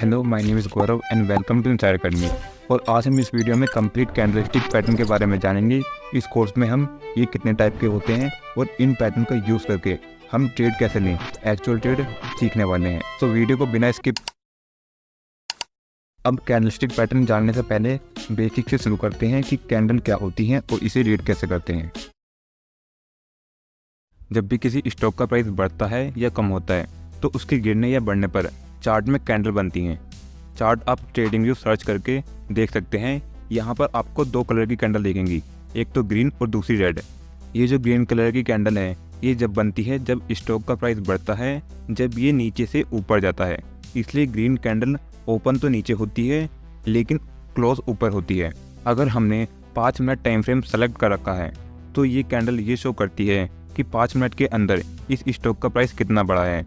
Hello, my name is Gaurav and welcome to Inside Academy. और आज हम इस वीडियो में कंप्लीट कैंडलस्टिक पैटर्न के बारे में जानेंगे। इस कोर्स में हम ये कितने टाइप के होते हैं और इन पैटर्न का यूज़ करके हम ट्रेड कैसे लें, एक्चुअल ट्रेड सीखने वाले हैं। तो वीडियो को बिना स्किप। अब कैंडलस्टिक पैटर्न जानने से पहले बेसिक से शुरू करते हैं कि कैंडल क्या होती हैं और इसे रीड कैसे करते हैं। जब भी किसी स्टॉक का प्राइस बढ़ता है या कम होता है तो उसके गिरने या बढ़ने पर चार्ट में कैंडल बनती हैं। चार्ट आप ट्रेडिंग व्यू सर्च करके देख सकते हैं। यहाँ पर आपको दो कलर की कैंडल दिखेंगी, एक तो ग्रीन और दूसरी रेड। ये जो ग्रीन कलर की कैंडल है ये जब बनती है जब स्टॉक का प्राइस बढ़ता है, जब ये नीचे से ऊपर जाता है। इसलिए ग्रीन कैंडल ओपन तो नीचे होती है लेकिन क्लोज ऊपर होती है। अगर हमने 5 मिनट टाइम फ्रेम सेलेक्ट कर रखा है तो ये कैंडल ये शो करती है कि 5 मिनट के अंदर इस स्टॉक का प्राइस कितना बढ़ा है।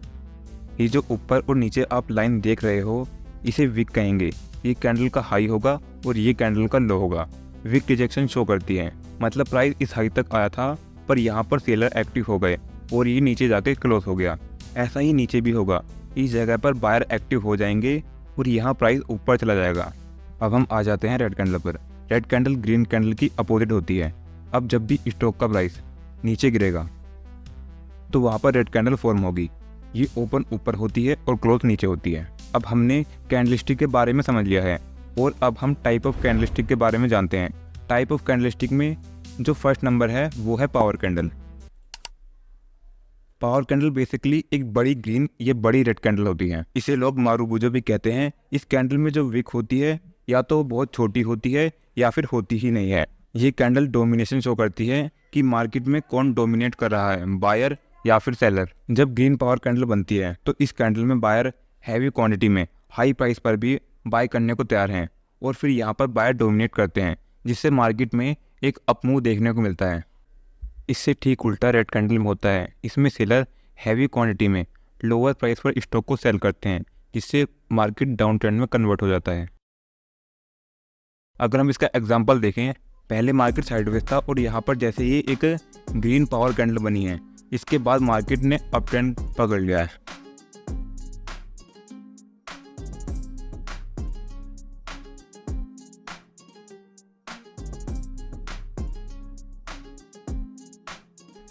ये जो ऊपर और नीचे आप लाइन देख रहे हो इसे विक कहेंगे। ये कैंडल का हाई होगा और ये कैंडल का लो होगा। विक रिजेक्शन शो करती है, मतलब प्राइस इस हाई तक आया था पर यहाँ पर सेलर एक्टिव हो गए और ये नीचे जाके क्लोज हो गया। ऐसा ही नीचे भी होगा, इस जगह पर बायर एक्टिव हो जाएंगे और यहाँ प्राइस ऊपर चला जाएगा। अब हम आ जाते हैं रेड कैंडल पर। रेड कैंडल ग्रीन कैंडल की अपोजिट होती है। अब जब भी स्टॉक का प्राइस नीचे गिरेगा तो वहाँ पर रेड कैंडल फॉर्म होगी। ये ओपन ऊपर होती है और क्लोज नीचे होती है। अब हमने कैंडलस्टिक के बारे में समझ लिया है और अब हम टाइप ऑफ कैंडलस्टिक के बारे में जानते हैं। टाइप ऑफ कैंडलस्टिक में जो फर्स्ट नंबर है वो है power candle. Power candle basically एक बड़ी ग्रीन या बड़ी रेड कैंडल होती है। इसे लोग मारूबुजो भी कहते हैं। इस कैंडल में जो विक होती है या तो बहुत छोटी होती है या फिर होती ही नहीं है। ये कैंडल डोमिनेशन शो करती है कि मार्केट में कौन डोमिनेट कर रहा है, बायर या फिर सेलर। जब ग्रीन पावर कैंडल बनती है तो इस कैंडल में बायर हैवी क्वांटिटी में हाई प्राइस पर भी बाय करने को तैयार हैं और फिर यहाँ पर बायर डोमिनेट करते हैं, जिससे मार्केट में एक अपमूव देखने को मिलता है। इससे ठीक उल्टा रेड कैंडल में होता है। इसमें सेलर हैवी क्वांटिटी में लोअर प्राइस पर स्टॉक को सेल करते हैं, जिससे मार्केट डाउन ट्रेंड में कन्वर्ट हो जाता है। अगर हम इसका एग्जाम्पल देखें, पहले मार्केट साइडवेज था और यहाँ पर जैसे ही एक ग्रीन पावर कैंडल बनी है, इसके बाद मार्केट ने अप ट्रेंड पकड़ लिया है।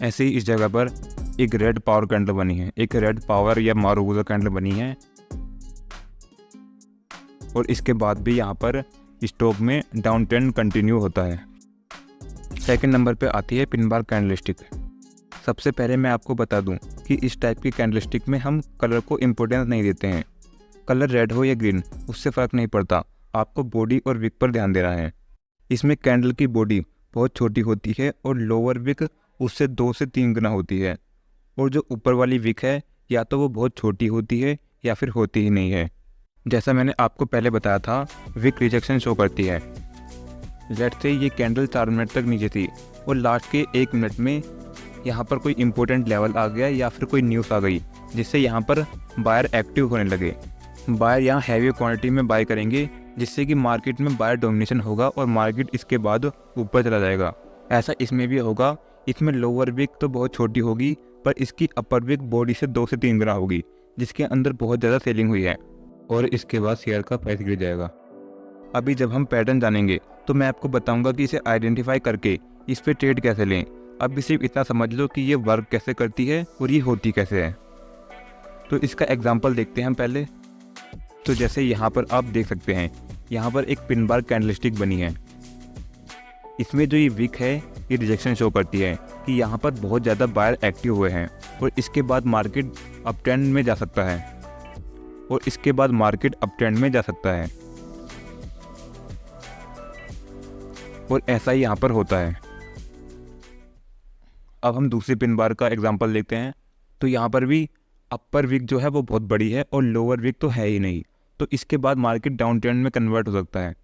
ऐसे ही इस जगह पर एक रेड पावर कैंडल बनी है, एक रेड पावर या मारूबुजो कैंडल बनी है और इसके बाद भी यहाँ पर स्टॉक में डाउन ट्रेंड कंटिन्यू होता है। सेकंड नंबर पे आती है पिन बार कैंडलस्टिक। सबसे पहले मैं आपको बता दूं कि इस टाइप की कैंडलस्टिक में हम कलर को इम्पोर्टेंस नहीं देते हैं। कलर रेड हो या ग्रीन उससे फ़र्क नहीं पड़ता, आपको बॉडी और विक पर ध्यान देना है। इसमें कैंडल की बॉडी बहुत छोटी होती है और लोअर विक उससे 2 से 3 गुना होती है और जो ऊपर वाली विक है या तो वो बहुत छोटी होती है या फिर होती ही नहीं है। जैसा मैंने आपको पहले बताया था, विक रिजेक्शन शो करती है। लेट्स से ये कैंडल 4 मिनट तक नीचे थी और लास्ट के 1 मिनट में यहाँ पर कोई इंपॉर्टेंट लेवल आ गया या फिर कोई न्यूज़ आ गई जिससे यहाँ पर बायर एक्टिव होने लगे। बायर यहाँ हैवी क्वांटिटी में बाय करेंगे, जिससे कि मार्केट में बायर डोमिनेशन होगा और मार्केट इसके बाद ऊपर चला जाएगा। ऐसा इसमें भी होगा। इसमें लोअर विक तो बहुत छोटी होगी पर इसकी अपर विक बॉडी से 2 से 3 गुना होगी, जिसके अंदर बहुत ज़्यादा सेलिंग हुई है और इसके बाद शेयर का प्राइस गिर जाएगा। अभी जब हम पैटर्न जानेंगे तो मैं आपको बताऊंगा कि इसे आइडेंटिफाई करके इस पर ट्रेड कैसे लें। अभी सिर्फ इतना समझ लो कि ये वर्क कैसे करती है और ये होती कैसे है। तो इसका एग्जांपल देखते हैं हम पहले। तो जैसे यहाँ पर आप देख सकते हैं, यहाँ पर एक पिन बार कैंडलस्टिक बनी है। इसमें जो ये विक है ये रिजेक्शन शो करती है कि यहाँ पर बहुत ज़्यादा बायर एक्टिव हुए हैं और इसके बाद मार्केट अप ट्रेंड में जा सकता है और इसके बाद मार्केट अप ट्रेंड में जा सकता है और ऐसा ही यहाँ पर होता है। अब हम दूसरी पिन बार का एग्जांपल देखते हैं। तो यहाँ पर भी अपर विक जो है वो बहुत बड़ी है और लोअर विक तो है ही नहीं, तो इसके बाद मार्केट डाउन ट्रेंड में कन्वर्ट हो सकता है।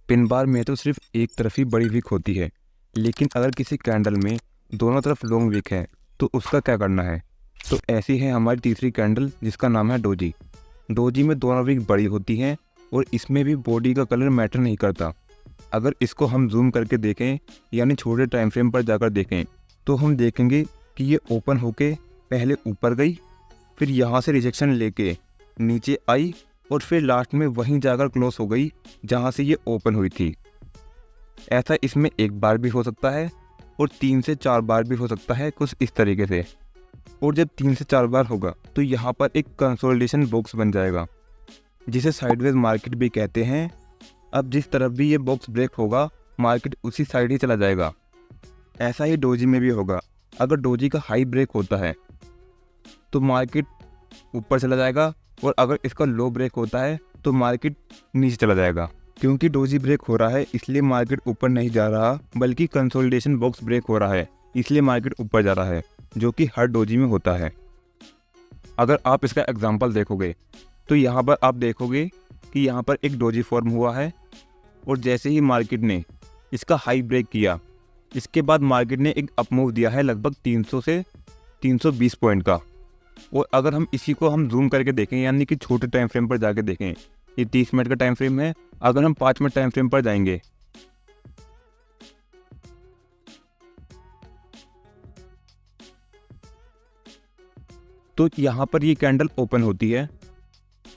पिन बार में तो सिर्फ एक तरफ ही बड़ी विक होती है, लेकिन अगर किसी कैंडल में दोनों तरफ लॉन्ग विक है तो उसका क्या करना है। तो ऐसी है हमारी तीसरी कैंडल जिसका नाम है डोजी। डोजी में दोनों विक बड़ी होती हैं और इसमें भी बॉडी का कलर मैटर नहीं करता। अगर इसको हम जूम करके देखें यानी छोटे टाइम फ्रेम पर जाकर देखें तो हम देखेंगे कि ये ओपन होके पहले ऊपर गई, फिर यहाँ से रिजेक्शन लेके नीचे आई और फिर लास्ट में वहीं जाकर क्लोज हो गई जहाँ से ये ओपन हुई थी। ऐसा इसमें एक बार भी हो सकता है और 3 से 4 बार भी हो सकता है, कुछ इस तरीके से। और जब 3 से 4 बार होगा तो यहाँ पर एक कंसोलिडेशन बॉक्स बन जाएगा, जिसे साइडवेज मार्केट भी कहते हैं। अब जिस तरफ भी ये बॉक्स ब्रेक होगा, मार्केट उसी साइड ही चला जाएगा। ऐसा ही डोजी में भी होगा। अगर डोजी का हाई ब्रेक होता है तो मार्केट ऊपर चला जाएगा, और अगर इसका लो ब्रेक होता है तो मार्केट नीचे चला जाएगा। क्योंकि डोजी ब्रेक हो रहा है इसलिए मार्केट ऊपर नहीं जा रहा, बल्कि कंसोलिडेशन बॉक्स ब्रेक हो रहा है इसलिए मार्केट ऊपर जा रहा है, जो कि हर डोजी में होता है। अगर आप इसका एग्जांपल देखोगे तो यहाँ पर आप देखोगे कि यहाँ पर एक डोजी फॉर्म हुआ है, और जैसे ही मार्केट ने इसका हाई ब्रेक किया, इसके बाद मार्केट ने एक अप मूव दिया है लगभग 300 से 320 पॉइंट का। और अगर हम इसी को हम जूम करके देखें, यानी कि छोटे टाइम फ्रेम पर जाके देखें, ये 30 मिनट का टाइम फ्रेम है, अगर हम 5 मिनट टाइम फ्रेम पर जाएंगे तो यहाँ पर ये कैंडल ओपन होती है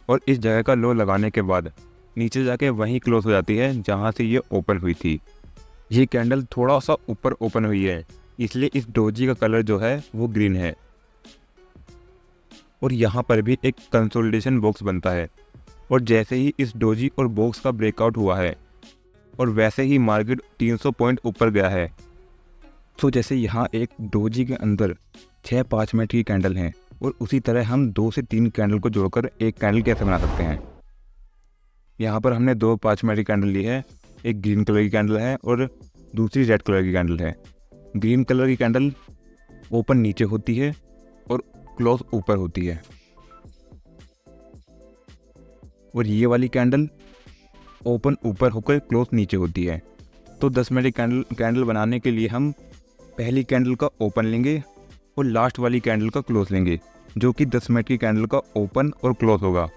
और इस जगह का लो लगाने के बाद नीचे जाके वहीं क्लोज हो जाती है जहाँ से ये ओपन हुई थी। ये कैंडल थोड़ा सा ऊपर ओपन हुई है, इसलिए इस डोजी का कलर जो है वो ग्रीन है। और यहाँ पर भी एक कंसोलिडेशन बॉक्स बनता है, और जैसे ही इस डोजी और बॉक्स का ब्रेकआउट हुआ है और वैसे ही मार्केट 300 पॉइंट ऊपर गया है। तो जैसे यहाँ एक डोजी के अंदर 6-5 मिनट की कैंडल हैं, और उसी तरह हम 2 से 3 कैंडल को जोड़कर एक कैंडल कैसे बना सकते हैं। यहाँ पर हमने 2 5 मिनट की कैंडल ली है, एक ग्रीन कलर की कैंडल है और दूसरी रेड कलर की कैंडल है। ग्रीन कलर की कैंडल ओपन नीचे होती है और क्लोज ऊपर होती है, और ये वाली कैंडल ओपन ऊपर होकर क्लोज नीचे होती है। तो 10 मिनट की कैंडल बनाने के लिए हम पहली कैंडल का ओपन लेंगे और लास्ट वाली कैंडल का क्लोज लेंगे, जो कि 10 मिनट की कैंडल का ओपन और क्लोज होगा।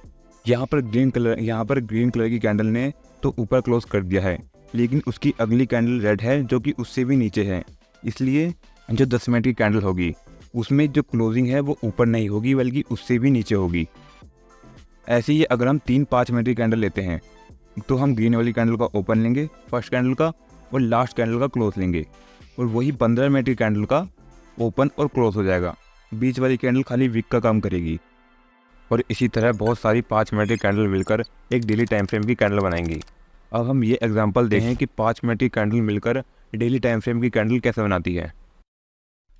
यहाँ पर ग्रीन कलर की कैंडल ने तो ऊपर क्लोज कर दिया है, लेकिन उसकी अगली कैंडल रेड है जो कि उससे भी नीचे है, इसलिए जो 10 मिनट की कैंडल होगी उसमें जो क्लोजिंग है वो ऊपर नहीं होगी बल्कि उससे भी नीचे होगी। ऐसे ही अगर हम 3-5 मिनट की कैंडल लेते हैं तो हम ग्रीन वाली कैंडल का ओपन लेंगे, फर्स्ट कैंडल का, और लास्ट कैंडल का क्लोज लेंगे, और वही 15 मिनट की कैंडल का ओपन और क्लोज हो जाएगा। बीच वाली कैंडल खाली विक का काम करेगी। और इसी तरह बहुत सारी 5 मिनट की कैंडल मिलकर एक डेली टाइम फ्रेम की कैंडल बनाएंगी। अब हम ये एग्जांपल देखें कि 5 मिनट की कैंडल मिलकर डेली टाइम फ्रेम की कैंडल कैसे बनाती है।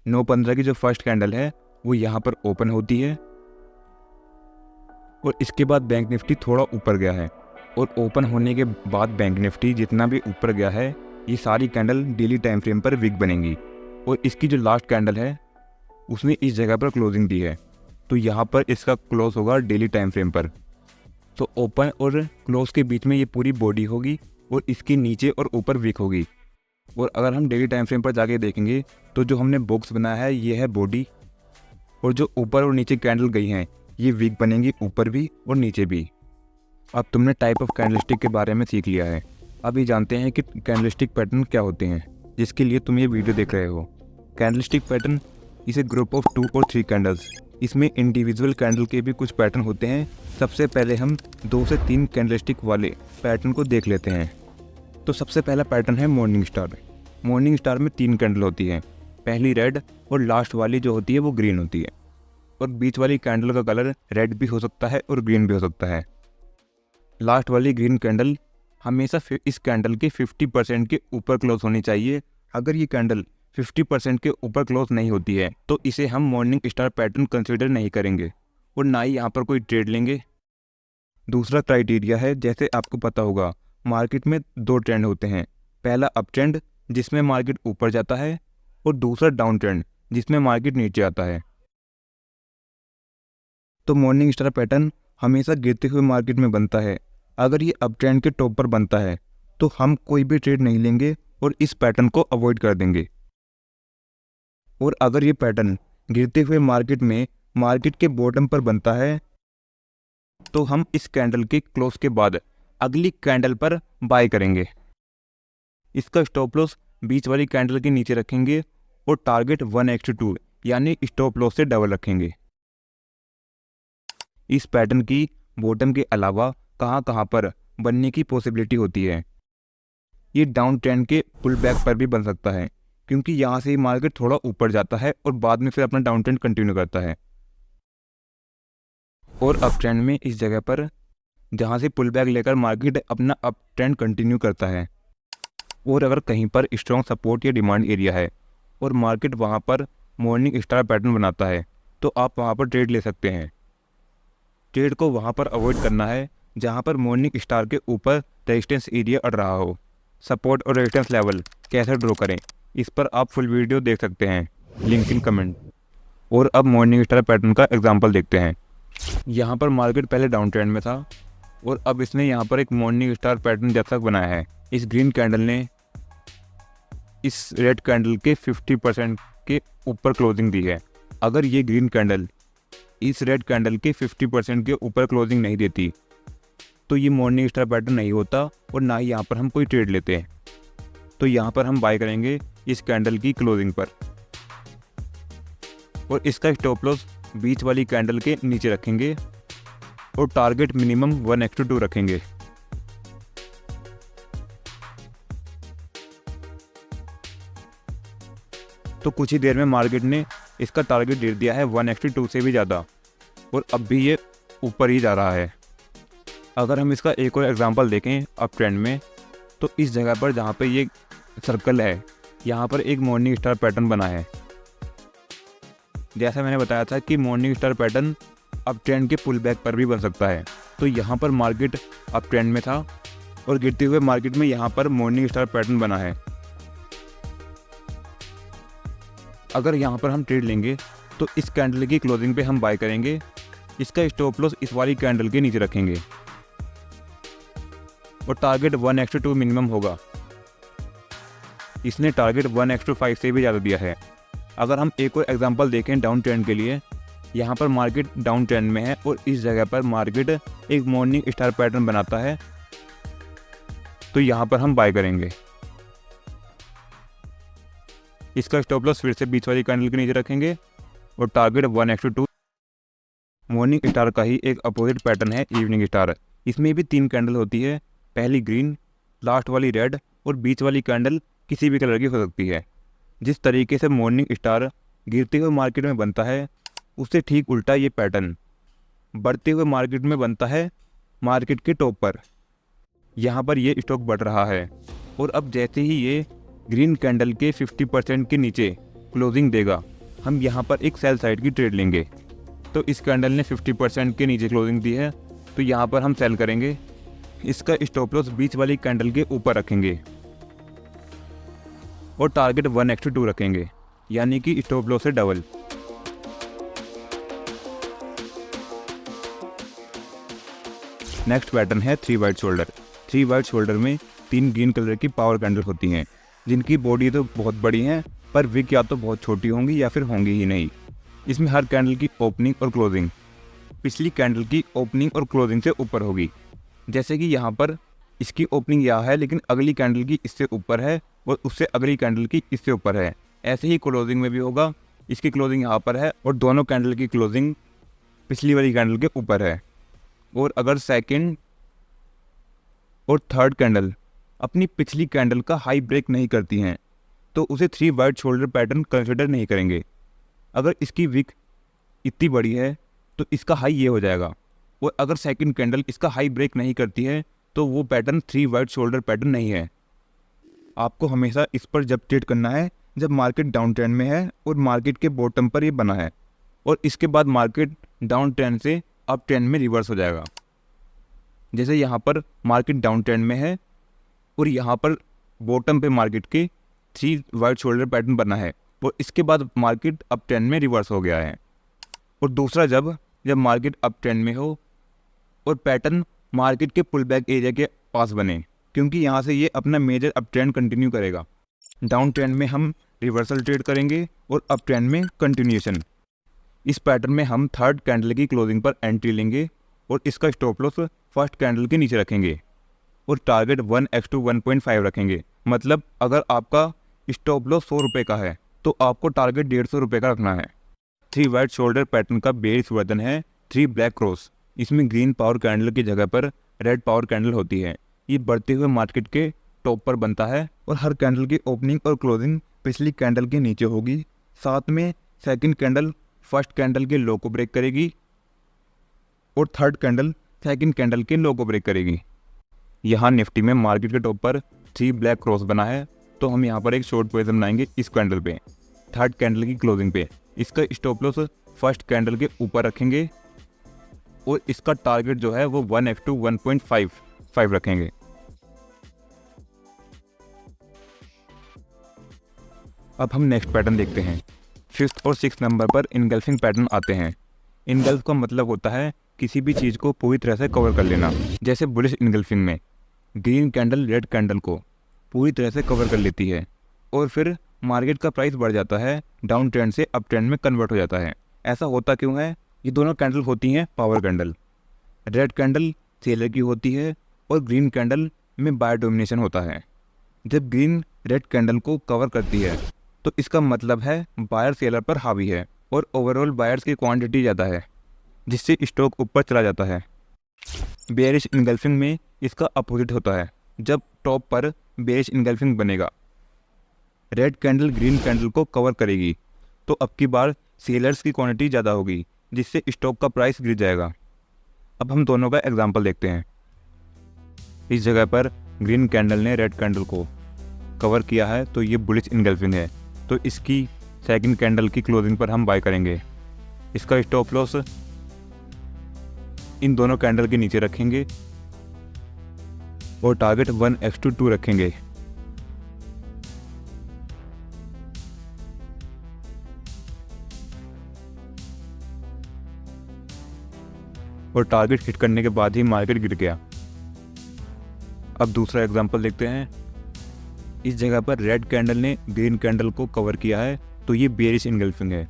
9:15 की जो फर्स्ट कैंडल है वो यहाँ पर ओपन होती है, और इसके बाद बैंक निफ्टी थोड़ा ऊपर गया है, और ओपन होने के बाद बैंक निफ्टी जितना भी ऊपर गया है ये सारी कैंडल डेली टाइम फ्रेम पर विक बनेंगी। और इसकी जो लास्ट कैंडल है उसने इस जगह पर क्लोजिंग दी है, तो यहाँ पर इसका क्लोज होगा डेली टाइम फ्रेम पर। तो ओपन और क्लोज के बीच में ये पूरी बॉडी होगी और इसके नीचे और ऊपर विक होगी। और अगर हम डेली टाइम फ्रेम पर जाके देखेंगे तो जो हमने बॉक्स बनाया है ये है बॉडी, और जो ऊपर और नीचे कैंडल गई हैं ये विक बनेंगी ऊपर भी और नीचे भी। अब तुमने टाइप ऑफ कैंडलस्टिक के बारे में सीख लिया है, अभी जानते हैं कि कैंडलस्टिक पैटर्न क्या होते हैं, जिसके लिए तुम ये वीडियो देख रहे हो। कैंडलस्टिक पैटर्न इस ए ग्रुप ऑफ 2 और 3 कैंडल्स। इसमें इंडिविजुअल कैंडल के भी कुछ पैटर्न होते हैं। सबसे पहले हम 2 से 3 कैंडलस्टिक वाले पैटर्न को देख लेते हैं। तो सबसे पहला पैटर्न है मॉर्निंग स्टार। मॉर्निंग स्टार में 3 कैंडल होती हैं, पहली रेड और लास्ट वाली जो होती है वो ग्रीन होती है, और बीच वाली कैंडल का कलर रेड भी हो सकता है और ग्रीन भी हो सकता है। लास्ट वाली ग्रीन कैंडल हमेशा इस कैंडल के 50% के ऊपर क्लोज होनी चाहिए। अगर ये कैंडल 50% के ऊपर क्लोज नहीं होती है तो इसे हम मॉर्निंग स्टार पैटर्न कंसीडर नहीं करेंगे और ना ही यहाँ पर कोई ट्रेड लेंगे। दूसरा क्राइटेरिया है, जैसे आपको पता होगा मार्केट में 2 ट्रेंड होते हैं, पहला अप ट्रेंड जिसमें मार्केट ऊपर जाता है और दूसरा डाउन ट्रेंड जिसमें मार्केट नीचे आता है। तो मॉर्निंग स्टार पैटर्न हमेशा गिरते हुए मार्केट में बनता है। अगर ये अप ट्रेंड के टॉप पर बनता है तो हम कोई भी ट्रेड नहीं लेंगे और इस पैटर्न को अवॉइड कर देंगे। और अगर ये पैटर्न गिरते हुए मार्केट में मार्केट के बॉटम पर बनता है तो हम इस कैंडल के क्लोज के बाद अगली कैंडल पर बाय करेंगे। इसका स्टॉप लॉस बीच वाली कैंडल के नीचे रखेंगे और टारगेट 1:2 यानी स्टॉप लॉस से डबल रखेंगे। इस पैटर्न की बॉटम के अलावा कहाँ कहाँ पर बनने की पॉसिबिलिटी होती है? ये डाउन ट्रेंड के पुल बैक पर भी बन सकता है, क्योंकि यहाँ से मार्केट थोड़ा ऊपर जाता है और बाद में फिर अपना डाउन ट्रेंड कंटिन्यू करता है। और अप ट्रेंड में इस जगह पर जहाँ से पुल बैक लेकर मार्केट अपना अप ट्रेंड कंटिन्यू करता है। और अगर कहीं पर स्ट्रॉन्ग सपोर्ट या डिमांड एरिया है और मार्केट वहाँ पर मॉर्निंग स्टार पैटर्न बनाता है, तो आप वहाँ पर ट्रेड ले सकते हैं। ट्रेड को वहाँ पर अवॉइड करना है जहाँ पर मॉर्निंग स्टार के ऊपर रेजिस्टेंस एरिया अड़ रहा हो। सपोर्ट और रेजिस्टेंस लेवल कैसे ड्रॉ करें, इस पर आप फुल वीडियो देख सकते हैं, लिंक इन कमेंट। और अब मॉर्निंग स्टार पैटर्न का एग्जांपल देखते हैं। यहाँ पर मार्केट पहले डाउन ट्रेंड में था और अब इसने यहाँ पर एक मॉर्निंग स्टार पैटर्न जैसा बनाया है। इस ग्रीन कैंडल ने इस रेड कैंडल के 50% के ऊपर क्लोजिंग दी है। अगर ये ग्रीन कैंडल इस रेड कैंडल के 50% के ऊपर क्लोजिंग नहीं देती तो ये मॉर्निंग स्टार पैटर्न नहीं होता और ना ही यहाँ पर हम कोई ट्रेड लेते हैं। तो यहाँ पर हम बाय करेंगे इस कैंडल की क्लोजिंग पर और इसका स्टॉप लॉस बीच वाली कैंडल के नीचे रखेंगे और टारगेट मिनिमम 1:2 रखेंगे। तो कुछ ही देर में मार्केट ने इसका टारगेट दे दिया है 1:2 से भी ज़्यादा और अब भी ये ऊपर ही जा रहा है। अगर हम इसका एक और एग्जांपल देखें अप ट्रेंड में, तो इस जगह पर जहाँ पे ये सर्कल है, यहाँ पर एक मॉर्निंग स्टार पैटर्न बना है। जैसा मैंने बताया था कि morning star pattern up trend के पुल बैक पर भी बन सकता है। तो यहाँ पर मार्केट अप ट्रेंड में था और गिरते हुए मार्केट में यहाँ पर मॉर्निंग स्टार पैटर्न बना है। अगर यहाँ पर हम ट्रेड लेंगे तो इस कैंडल की क्लोजिंग पे हम बाय करेंगे। इसका स्टॉप लॉस इस वाली कैंडल के नीचे रखेंगे और टारगेट 1:2 मिनिमम होगा। इसने टारगेट 1:5 से भी ज़्यादा दिया है। अगर हम एक और एग्जांपल देखें डाउन ट्रेंड के लिए, यहाँ पर मार्केट डाउन ट्रेंड में है और इस जगह पर मार्केट एक मॉर्निंग स्टार पैटर्न बनाता है, तो यहाँ पर हम बाय करेंगे। इसका स्टॉप लॉस फिर से बीच वाली कैंडल के नीचे रखेंगे और टारगेट 1:2। मॉर्निंग स्टार का ही एक अपोजिट पैटर्न है इवनिंग स्टार। इसमें भी 3 कैंडल होती है, पहली ग्रीन, लास्ट वाली रेड और बीच वाली कैंडल किसी भी कलर की हो सकती है। जिस तरीके से मॉर्निंग स्टार गिरते हुए मार्केट में बनता है, उससे ठीक उल्टा ये पैटर्न बढ़ते हुए मार्केट में बनता है मार्केट के टॉप पर। यहाँ पर ये स्टॉक बढ़ रहा है और अब जैसे ही ये ग्रीन कैंडल के 50% के नीचे क्लोजिंग देगा, हम यहाँ पर एक सेल साइड की ट्रेड लेंगे। तो इस कैंडल ने 50% के नीचे क्लोजिंग दी है, तो यहाँ पर हम सेल करेंगे। इसका स्टॉप लॉस बीच वाली कैंडल के ऊपर रखेंगे और टारगेट 1:2 रखेंगे, यानी कि स्टॉप लॉस से डबल। नेक्स्ट पैटर्न है 3 वाइट शोल्डर। 3 वाइट शोल्डर में 3 ग्रीन कलर की पावर कैंडल होती हैं, जिनकी बॉडी तो बहुत बड़ी है पर विक या तो बहुत छोटी होंगी या फिर होंगी ही नहीं। इसमें हर कैंडल की ओपनिंग और क्लोजिंग पिछली कैंडल की ओपनिंग और क्लोजिंग से ऊपर होगी। जैसे कि यहाँ पर इसकी ओपनिंग यहाँ है लेकिन अगली कैंडल की इससे ऊपर है और उससे अगली कैंडल की इससे ऊपर है। ऐसे ही क्लोजिंग में भी होगा, इसकी क्लोजिंग यहाँ पर है और दोनों कैंडल की क्लोजिंग पिछली वाली कैंडल के ऊपर है। और अगर सेकंड और थर्ड कैंडल अपनी पिछली कैंडल का हाई ब्रेक नहीं करती हैं, तो उसे 3 वाइट शोल्डर पैटर्न कंसिडर नहीं करेंगे। अगर इसकी विक इतनी बड़ी है तो इसका हाई ये हो जाएगा, और अगर सेकंड कैंडल इसका हाई ब्रेक नहीं करती है तो वो पैटर्न 3 वाइट शोल्डर पैटर्न नहीं है। आपको हमेशा इस पर जब ट्रेड करना है जब मार्केट डाउन ट्रेंड में है और मार्केट के बॉटम पर ये बना है और इसके बाद मार्केट डाउन ट्रेंड से अप ट्रेंड में रिवर्स हो जाएगा। जैसे यहाँ पर मार्केट डाउन ट्रेंड में है और यहाँ पर बॉटम पे मार्केट के 3 वाइट शोल्डर पैटर्न बना है और इसके बाद मार्केट अप ट्रेंड में रिवर्स हो गया है। और दूसरा जब मार्केट अप ट्रेंड में हो और पैटर्न मार्केट के पुल बैक एरिया के पास बने, क्योंकि यहाँ से ये अपना मेजर अप ट्रेंड कंटिन्यू करेगा। डाउन ट्रेंड में हम रिवर्सल ट्रेड करेंगे और अप ट्रेंड में कंटिन्यूएशन। इस पैटर्न में हम थर्ड कैंडल की क्लोजिंग पर एंट्री लेंगे और इसका स्टॉप लॉस फर्स्ट कैंडल के नीचे रखेंगे और टारगेट 1:1.5 रखेंगे। मतलब अगर आपका स्टॉप लॉस 100 रुपये का है तो आपको टारगेट 150 रुपये का रखना है। 3 वाइट शोल्डर पैटर्न का बेस वर्जन है 3 ब्लैक क्रॉस। इसमें ग्रीन पावर कैंडल की जगह पर रेड पावर कैंडल होती है। ये बढ़ते हुए मार्केट के टॉप पर बनता है और हर कैंडल की ओपनिंग और क्लोजिंग पिछली कैंडल के नीचे होगी। साथ में सेकंड कैंडल फर्स्ट कैंडल के लो को ब्रेक करेगी और थर्ड कैंडल सेकंड कैंडल के लो को ब्रेक करेगी। यहाँ निफ्टी में मार्केट के टॉप पर 3 ब्लैक क्रॉस बना है, तो हम यहाँ पर एक शॉर्ट पोजीशन बनाएंगे इस कैंडल पे, थर्ड कैंडल की क्लोजिंग पे। इसका स्टॉप लॉस फर्स्ट कैंडल के ऊपर रखेंगे और इसका टारगेट जो है वो 1F to 1.55 रखेंगे। अब हम नेक्स्ट पैटर्न देखते हैं। 5th और 6th नंबर पर इनगल्फिंग पैटर्न आते हैं। इनगल्फ का मतलब होता है किसी भी चीज़ को पूरी तरह से कवर कर लेना। जैसे बुलिश इनगल्फिंग में ग्रीन कैंडल रेड कैंडल को पूरी तरह से कवर कर लेती है और फिर मार्केट का प्राइस बढ़ जाता है, डाउन ट्रेंड से अप ट्रेंड में कन्वर्ट हो जाता है। ऐसा होता क्यों है? ये दोनों कैंडल होती हैं power candle. Red candle seller की होती है और ग्रीन कैंडल में बायर डोमिनेशन होता है। जब ग्रीन रेड कैंडल को कवर करती है तो इसका मतलब है बायर सेलर पर हावी है और ओवरऑल बायर्स की क्वांटिटी ज़्यादा है, जिससे स्टॉक ऊपर चला जाता है। बेयरिश इनगल्फिंग में इसका अपोजिट होता है। जब टॉप पर बेयरिश इनगल्फिंग बनेगा, रेड कैंडल ग्रीन कैंडल को कवर करेगी तो अब की बार सेलर्स की क्वांटिटी ज़्यादा होगी, जिससे स्टॉक का प्राइस गिर जाएगा। अब हम दोनों का एग्जांपल देखते हैं। इस जगह पर ग्रीन कैंडल ने रेड कैंडल को कवर किया है तो ये बुलिश इनगल्फिंग है, तो इसकी सेकंड कैंडल की क्लोजिंग पर हम बाय करेंगे। इसका स्टॉप लॉस इन दोनों कैंडल के नीचे रखेंगे और टारगेट 1F to 2 रखेंगे। और टारगेट हिट करने के बाद ही मार्केट गिर गया। अब दूसरा एग्जांपल देखते हैं। इस जगह पर रेड कैंडल ने ग्रीन कैंडल को कवर किया है तो ये बेयरिश इनगल्फिंग है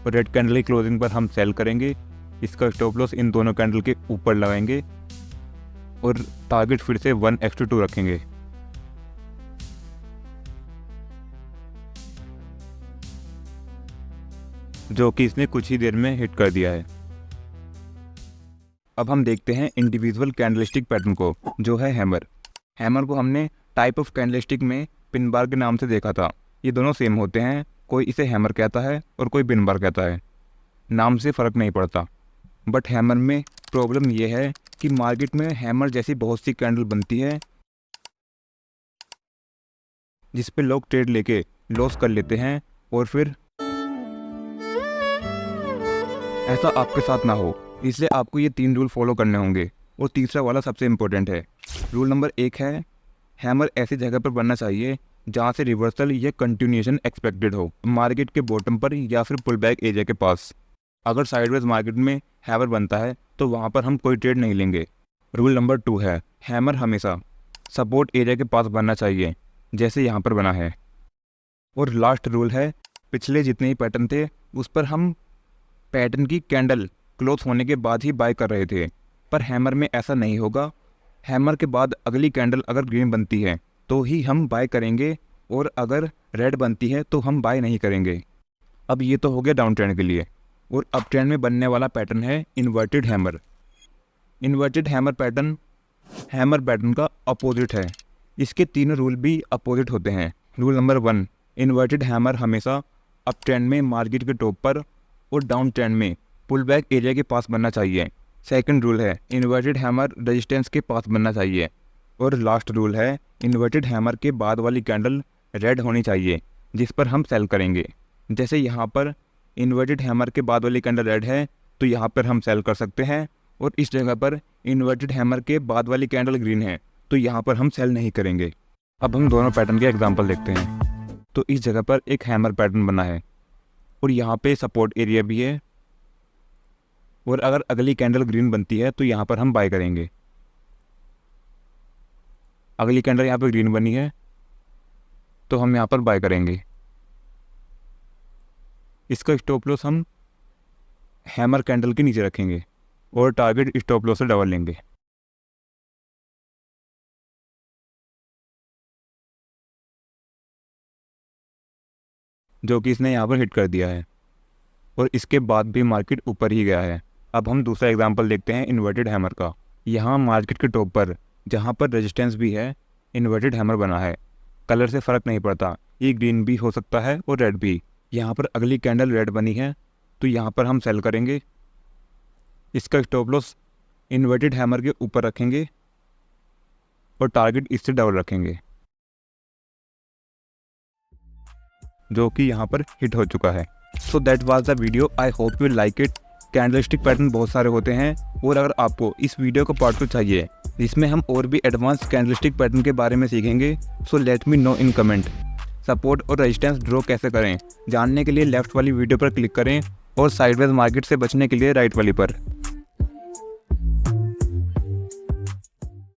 और रेड कैंडल की क्लोजिंग पर हम सेल करेंगे। इसका स्टॉप लॉस इन दोनों कैंडल के ऊपर लगाएंगे और टारगेट फिर से 1F to 2 रखेंगे। जो कि इसने कुछ ही देर में हिट कर दिया है। अब हम देखते हैं इंडिविजुअल कैंडलस्टिक पैटर्न को, जो है हैमर। हैमर को हमने टाइप ऑफ कैंडलस्टिक में पिन बार के नाम से देखा था। ये दोनों सेम होते हैं, कोई इसे हैमर कहता है और कोई पिन बार कहता है, नाम से फ़र्क नहीं पड़ता। बट हैमर में प्रॉब्लम ये है कि मार्केट में हैमर जैसी बहुत सी कैंडल बनती है जिस पे लोग ट्रेड लेके लॉस कर लेते हैं और फिर ऐसा आपके साथ ना हो, इसलिए आपको ये 3 रूल फॉलो करने होंगे और तीसरा वाला सबसे इम्पोर्टेंट है। रूल नंबर 1 है हैमर ऐसी जगह पर बनना चाहिए जहाँ से रिवर्सल या कंटिन्यूएशन एक्सपेक्टेड हो, मार्केट के बॉटम पर या फिर पुल बैक एरिया के पास। अगर साइडवेज मार्केट में हैमर बनता है तो वहाँ पर हम कोई ट्रेड नहीं लेंगे। रूल नंबर 2 है हैमर हमेशा सपोर्ट एरिया के पास बनना चाहिए, जैसे यहाँ पर बना है। और लास्ट रूल है पिछले जितने ही पैटर्न थे उस पर हम पैटर्न की कैंडल क्लोज होने के बाद ही बाय कर रहे थे, पर हैमर में ऐसा नहीं होगा। हैमर के बाद अगली कैंडल अगर ग्रीन बनती है तो ही हम बाय करेंगे और अगर रेड बनती है तो हम बाय नहीं करेंगे। अब ये तो हो गया डाउन ट्रेंड के लिए, और अप ट्रेंड में बनने वाला पैटर्न है inverted hammer. Inverted hammer pattern hammer pattern का अपोजिट है। इसके तीनों रूल भी अपोजिट होते हैं। रूल नंबर 1, इन्वर्टेड हैमर हमेशा अप ट्रेंड में मार्केट के टॉप पर और डाउन ट्रेंड में पुल बैक एरिया के पास बनना चाहिए। सेकंड रूल है इन्वर्टेड हैमर रेजिस्टेंस के पास बनना चाहिए। और लास्ट रूल है इन्वर्टेड हैमर के बाद वाली कैंडल रेड होनी चाहिए, जिस पर हम सेल करेंगे। जैसे यहाँ पर इन्वर्टेड हैमर के बाद वाली कैंडल रेड है तो यहाँ पर हम सेल कर सकते हैं, और इस जगह पर इन्वर्टेड हैमर के बाद वाली कैंडल ग्रीन है तो यहाँ पर हम सेल नहीं करेंगे। अब हम दोनों पैटर्न के एग्जांपल देखते हैं। तो इस जगह पर एक हैमर पैटर्न बना है और यहाँ पे सपोर्ट एरिया भी है, और अगर अगली कैंडल ग्रीन बनती है तो यहाँ पर हम बाय करेंगे। अगली कैंडल यहाँ पर ग्रीन बनी है तो हम यहाँ पर बाय करेंगे। इसका स्टॉप लॉस हम हैमर कैंडल के नीचे रखेंगे और टारगेट स्टॉप लॉस से डबल लेंगे। जो कि इसने यहाँ पर हिट कर दिया है और इसके बाद भी मार्केट ऊपर ही गया है। अब हम दूसरा एग्जांपल देखते हैं इन्वर्टेड हैमर का। यहाँ मार्केट के टॉप पर जहाँ पर रेजिस्टेंस भी है, इन्वर्टेड हैमर बना है। कलर से फ़र्क नहीं पड़ता, ये ग्रीन भी हो सकता है और रेड भी। यहाँ पर अगली कैंडल रेड बनी है तो यहाँ पर हम सेल करेंगे। इसका स्टॉप लॉस इन्वर्टेड हैमर के ऊपर रखेंगे और टारगेट इससे डबल रखेंगे, जो कि यहाँ पर हिट हो चुका है। So that was the video, I hope you like it. Candlestick pattern बहुत सारे होते हैं और अगर आपको इस वीडियो का पार्ट 2 चाहिए जिसमें हम और भी एडवांस कैंडलस्टिक पैटर्न के बारे में सीखेंगे, so let me know in comment. Support और रेजिस्टेंस ड्रॉ कैसे करें जानने के लिए लेफ्ट वाली वीडियो पर क्लिक करें और साइडवेज मार्केट से बचने के लिए राइट वाली पर।